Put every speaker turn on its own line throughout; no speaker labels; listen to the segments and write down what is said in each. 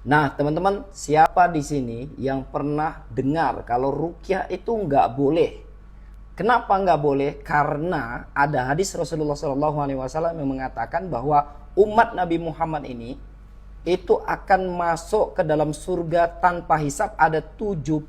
Nah, teman-teman, siapa di sini yang pernah dengar kalau ruqyah itu nggak boleh? Kenapa nggak boleh? Karena ada hadis Rasulullah SAW yang mengatakan bahwa umat Nabi Muhammad ini itu akan masuk ke dalam surga tanpa hisab ada 70.000.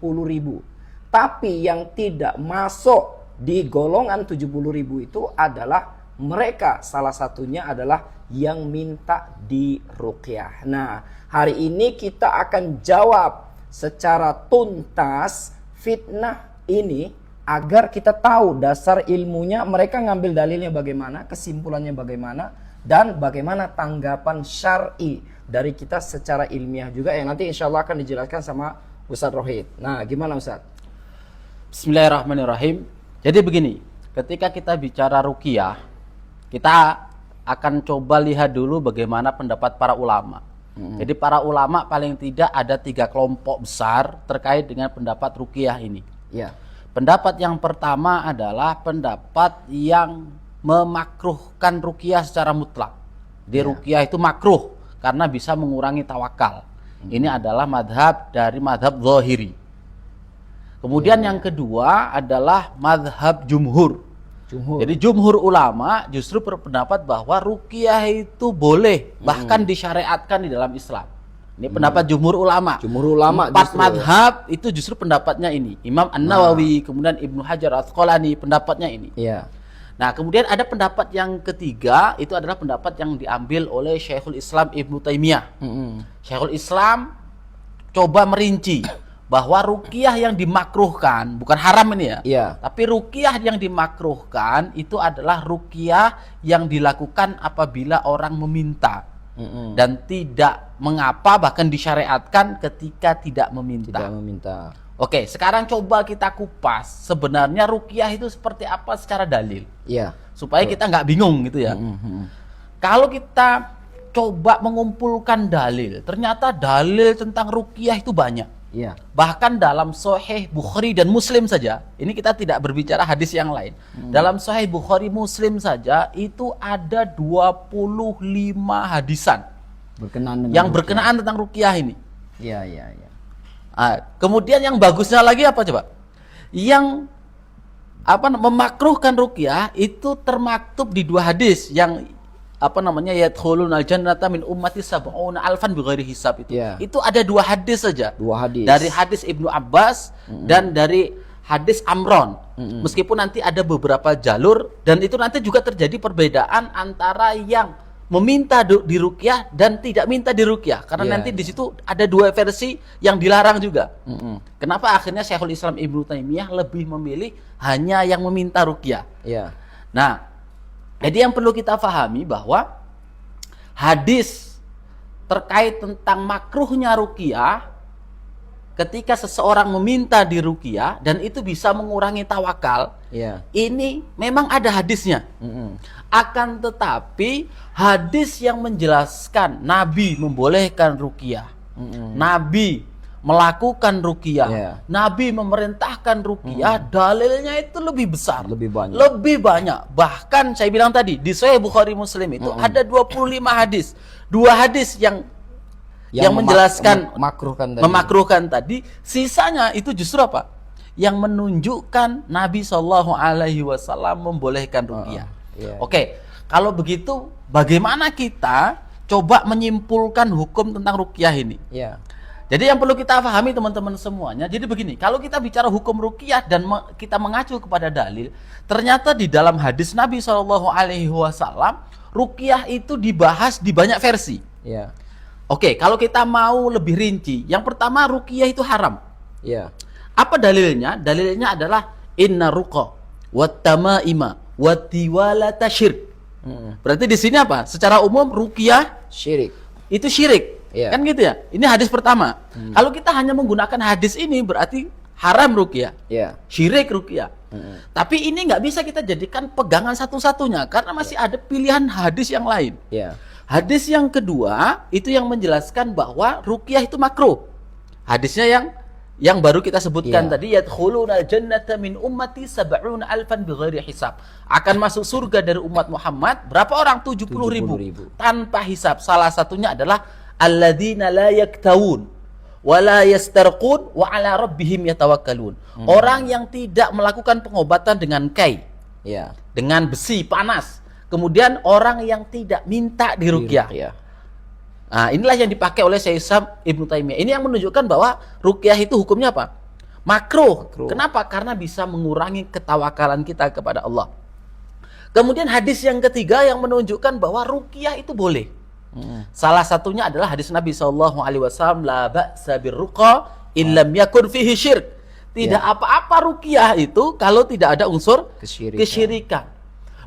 Tapi yang tidak masuk di golongan 70.000 itu adalah mereka, salah satunya adalah yang minta diruqyah. Nah, hari ini kita akan jawab secara tuntas fitnah ini agar kita tahu dasar ilmunya, mereka ngambil dalilnya bagaimana, kesimpulannya bagaimana, dan bagaimana tanggapan syar'i dari kita secara ilmiah juga yang nanti insya Allah akan dijelaskan sama Ustadz Rohid. Nah, gimana Ustadz?
Bismillahirrahmanirrahim. Jadi begini, ketika kita bicara ruqyah, kita akan coba lihat dulu bagaimana pendapat para ulama. Jadi para ulama paling tidak ada 3 kelompok besar terkait dengan pendapat ruqyah ini.
Ya.
Pendapat yang pertama adalah pendapat yang memakruhkan ruqyah secara mutlak. Di ruqyah itu makruh karena bisa mengurangi tawakal. Ini adalah madhab dari madhab zahiri. Kemudian yang kedua adalah madhab jumhur. Jadi jumhur ulama justru berpendapat bahwa ruqyah itu boleh, bahkan disyariatkan di dalam Islam. Ini pendapat jumhur ulama.
Jumhur ulama
4 madhab itu justru pendapatnya ini. Imam An-Nawawi, kemudian Ibnu Hajar Al-Asqalani pendapatnya ini.
Iya.
Nah, kemudian ada pendapat yang ketiga, itu adalah pendapat yang diambil oleh Syekhul Islam Ibnu Taimiyah. Syekhul Islam coba merinci bahwa ruqyah yang dimakruhkan, bukan haram ini ya.
Iya.
Tapi ruqyah yang dimakruhkan itu adalah ruqyah yang dilakukan apabila orang meminta. Dan tidak mengapa, bahkan disyariatkan ketika tidak meminta.
Tidak meminta.
Oke, sekarang coba kita kupas sebenarnya ruqyah itu seperti apa secara dalil.
Iya.
Supaya kita nggak bingung gitu ya. Kalau kita coba mengumpulkan dalil, ternyata dalil tentang ruqyah itu banyak.
Iya.
Bahkan dalam Sahih Bukhari dan Muslim saja, ini kita tidak berbicara hadis yang lain. Dalam Sahih Bukhari Muslim saja itu ada 25 hadisan yang berkenaan tentang ruqyah ini.
Iya, iya, iya.
Kemudian yang bagusnya lagi apa coba? Yang memakruhkan ruqyah itu termaktub di 2 hadis yang yadkhulunal jannata min ummati sab'una alfan bighairi hisab itu.
Yeah.
Itu ada 2 hadis saja.
2 hadis.
Dari hadis Ibnu Abbas dan dari hadis Amron. Meskipun nanti ada beberapa jalur dan itu nanti juga terjadi perbedaan antara yang meminta diruqyah dan tidak minta diruqyah karena nanti di situ ada 2 versi yang dilarang juga. Kenapa akhirnya Syekhul Islam Ibnu Taimiyah lebih memilih hanya yang meminta ruqyah?
Iya.
Nah, jadi yang perlu kita pahami bahwa hadis terkait tentang makruhnya ruqyah ketika seseorang meminta diruqyah dan itu bisa mengurangi tawakal, ini memang ada hadisnya. Akan tetapi hadis yang menjelaskan Nabi membolehkan ruqyah, Nabi melakukan ruqyah, Nabi memerintahkan ruqyah, dalilnya itu lebih besar, lebih banyak. Bahkan saya bilang tadi di Sahih Bukhari Muslim itu ada 25 hadis. 2 hadis yang menjelaskan memakruhkan tadi, sisanya itu justru apa? Yang menunjukkan Nabi SAW membolehkan ruqyah. Oke, kalau begitu bagaimana kita coba menyimpulkan hukum tentang ruqyah ini? Jadi yang perlu kita pahami teman-teman semuanya, jadi begini, kalau kita bicara hukum ruqyah dan kita mengacu kepada dalil, ternyata di dalam hadis Nabi SAW, ruqyah itu dibahas di banyak versi. Oke, kalau kita mau lebih rinci, yang pertama ruqyah itu haram. Apa dalilnya? Dalilnya adalah inna ruqa wat tamaima wat tiwalata syirk. Berarti di sini apa? Secara umum ruqyah
syirik.
Itu syirik. Kan gitu ya. Ini hadis pertama. Kalau kita hanya menggunakan hadis ini berarti haram ruqyah. Syirik ruqyah. Tapi ini nggak bisa kita jadikan pegangan satu-satunya karena masih ada pilihan hadis yang lain. Hadis yang kedua itu yang menjelaskan bahwa ruqyah itu makruh. Hadisnya yang baru kita sebutkan tadi, yadkhulunal jannata min ummati sab'una alfan bighairi hisab. Akan masuk surga dari umat Muhammad berapa orang? 70.000 tanpa hisab. Salah satunya adalah alladzina la yaktawun wa la yastarqun wa ala rabbihim yatawakkalun. Orang yang tidak melakukan pengobatan dengan kai,
Ya.
dengan besi panas. Kemudian orang yang tidak minta diruqyah.
Ya.
Nah, inilah yang dipakai oleh Syekh Islam Ibnu Taimiyah. Ini yang menunjukkan bahwa ruqyah itu hukumnya apa? Makruh. Kenapa? Karena bisa mengurangi ketawakalan kita kepada Allah. Kemudian hadis yang ketiga yang menunjukkan bahwa ruqyah itu boleh. Salah satunya adalah hadis Nabi SAW, la ba'sa birruqa illam yakun fihi syirk. Tidak apa-apa ruqyah itu kalau tidak ada unsur kesyirikan.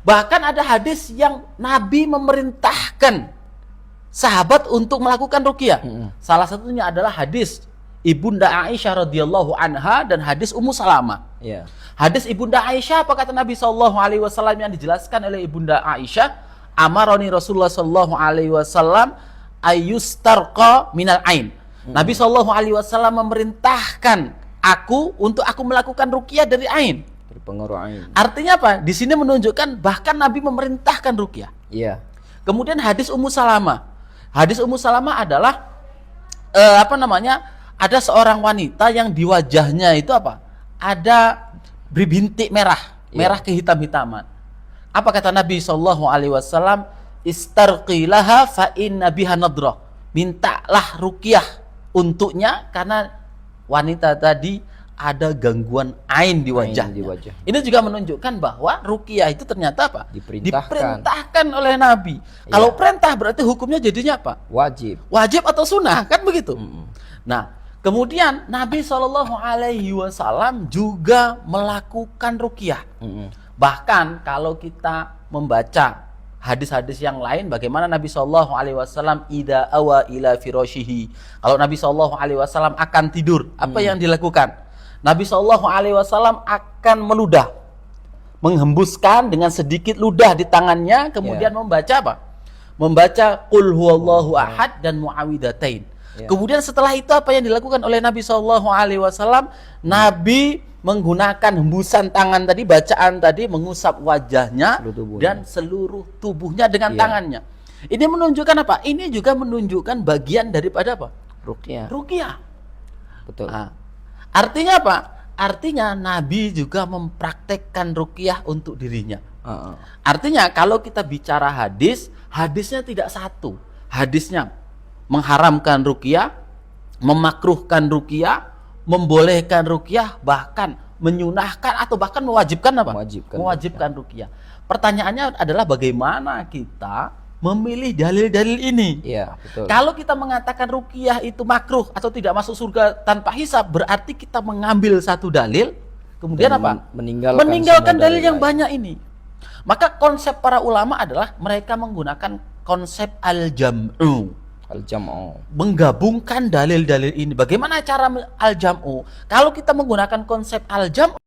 Bahkan ada hadis yang Nabi memerintahkan sahabat untuk melakukan ruqyah. Salah satunya adalah hadis Ibunda Aisyah radhiyallahu anha dan hadis Ummu Salamah.
Ya.
Hadis Ibunda Aisyah, apa kata Nabi SAW yang dijelaskan oleh Ibunda Aisyah? Amaroni Rasulullah SAW ayustarqa minal ain. Nabi SAW memerintahkan aku untuk aku melakukan ruqyah dari ain.
Dari pengaruh ain.
Artinya apa? Di sini menunjukkan bahkan Nabi memerintahkan ruqyah.
Iya.
Kemudian hadis Ummu Salamah. Hadis Ummu Salamah adalah ada seorang wanita yang di wajahnya itu apa? Ada bintik merah, merah kehitam-hitaman. Apa kata Nabi SAW? Istarqilaha fa inna biha nadrah. Mintalah ruqyah untuknya karena wanita tadi ada gangguan ain di wajahnya. Ini juga menunjukkan bahwa ruqyah itu ternyata apa? Diperintahkan oleh Nabi. Kalau perintah berarti hukumnya jadinya apa?
Wajib.
Wajib atau sunnah, kan begitu? Nah, kemudian Nabi SAW juga melakukan ruqyah. Bahkan kalau kita membaca hadis-hadis yang lain, bagaimana Nabi SAW ida awa ila firashihi. Kalau Nabi SAW akan tidur, apa yang dilakukan? Nabi SAW akan meludah, menghembuskan dengan sedikit ludah di tangannya, kemudian membaca apa? Membaca Qul huwallahu ahad dan muawwidatain. Kemudian setelah itu apa yang dilakukan oleh Nabi SAW? Nabi menggunakan hembusan tangan tadi, bacaan tadi, mengusap wajahnya dan seluruh tubuhnya dengan tangannya. Ini menunjukkan apa? Ini juga menunjukkan bagian daripada apa? Ruqyah.
Betul.
Nah, artinya apa? Artinya Nabi juga mempraktekkan ruqyah untuk dirinya. Artinya kalau kita bicara hadis, hadisnya tidak satu. Hadisnya mengharamkan ruqyah, memakruhkan ruqyah, membolehkan ruqyah, bahkan menyunahkan atau bahkan mewajibkan apa? Mewajibkan ruqyah. Pertanyaannya adalah bagaimana kita memilih dalil-dalil ini?
Iya, betul.
Kalau kita mengatakan ruqyah itu makruh atau tidak masuk surga tanpa hisab, berarti kita mengambil satu dalil, kemudian apa? Meninggalkan dalil yang banyak ini. Maka konsep para ulama adalah mereka menggunakan konsep al-jam'u. Menggabungkan dalil-dalil ini. Bagaimana cara al-jam'u? Kalau kita menggunakan konsep al-jam'u,